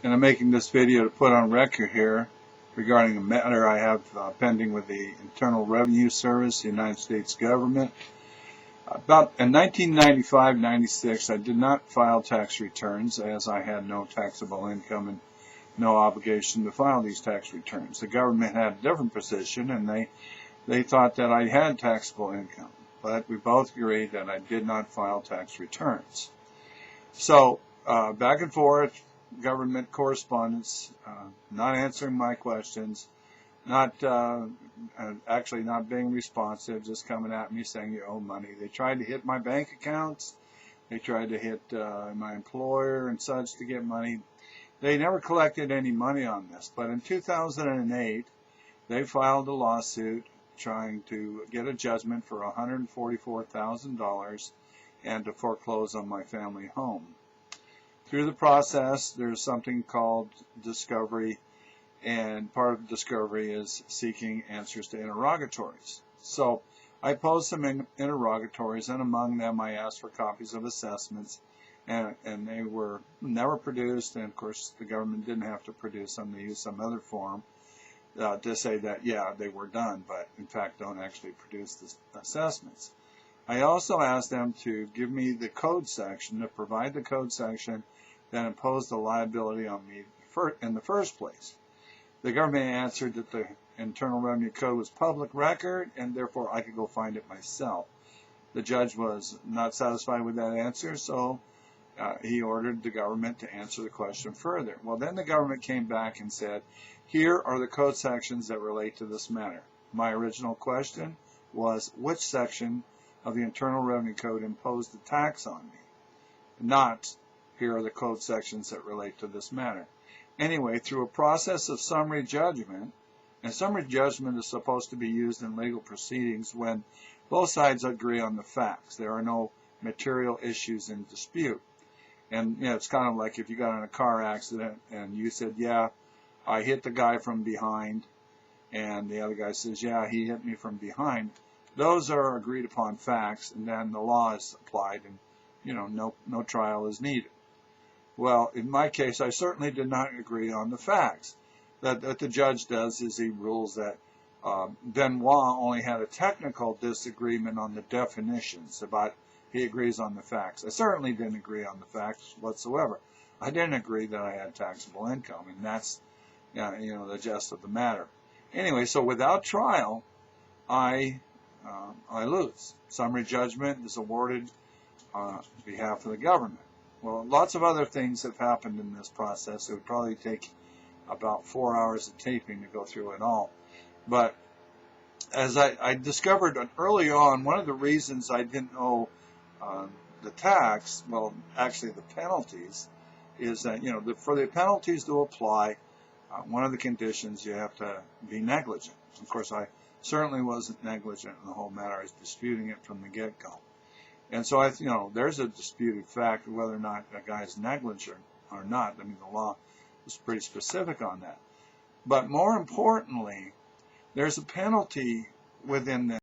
And I'm making this video to put on record here regarding a matter I have pending with the Internal Revenue Service, the United States government. About in 1995-96, I did not file tax returns as I had no taxable income and no obligation to file these tax returns. The government had a different position, and they thought that I had taxable income, but we both agreed that I did not file tax returns. So back and forth, government correspondence, not answering my questions, actually not being responsive, just coming at me saying you owe money. They tried to hit my bank accounts. They tried to hit my employer and such to get money. They never collected any money on this, but in 2008, they filed a lawsuit trying to get a judgment for $144,000 and to foreclose on my family home. Through the process, there's something called discovery, and part of discovery is seeking answers to interrogatories. So I posed some interrogatories, and among them I asked for copies of assessments, and they were never produced, and of course the government didn't have to produce them. They used some other form to say that, yeah, they were done, but in fact don't actually produce the assessments. I also asked them to give me the code section, to provide the code section that imposed the liability on me in the first place. The government answered that the Internal Revenue Code was public record, and therefore I could go find it myself. The judge was not satisfied with that answer, so he ordered the government to answer the question further. Well, then the government came back and said, here are the code sections that relate to this matter. My original question was, which section of the Internal Revenue Code imposed the tax on me? Not, here are the code sections that relate to this matter. Anyway, through a process of summary judgment, and summary judgment is supposed to be used in legal proceedings when both sides agree on the facts. There are no material issues in dispute. And you know, it's kind of like if you got in a car accident and you said, yeah, I hit the guy from behind, and the other guy says, yeah, he hit me from behind. Those are agreed upon facts, and then the law is applied, and you know, no trial is needed. Well, in my case, I certainly did not agree on the facts. That the judge does is he rules that Benoit only had a technical disagreement on the definitions, but he agrees on the facts. I certainly didn't agree on the facts whatsoever. I didn't agree that I had taxable income, and that's the gist of the matter. Anyway, so without trial, I lose. Summary judgment is awarded on behalf of the government. Well, lots of other things have happened in this process. It would probably take about 4 hours of taping to go through it all. But as I discovered early on, one of the reasons I didn't owe the tax, well, actually the penalties, is that, for the penalties to apply, one of the conditions you have to be negligent. Of course, I certainly wasn't negligent in the whole matter. I was disputing it from the get-go. And so, there's a disputed fact of whether or not a guy is negligent or not. I mean, the law is pretty specific on that. But more importantly, there's a penalty within the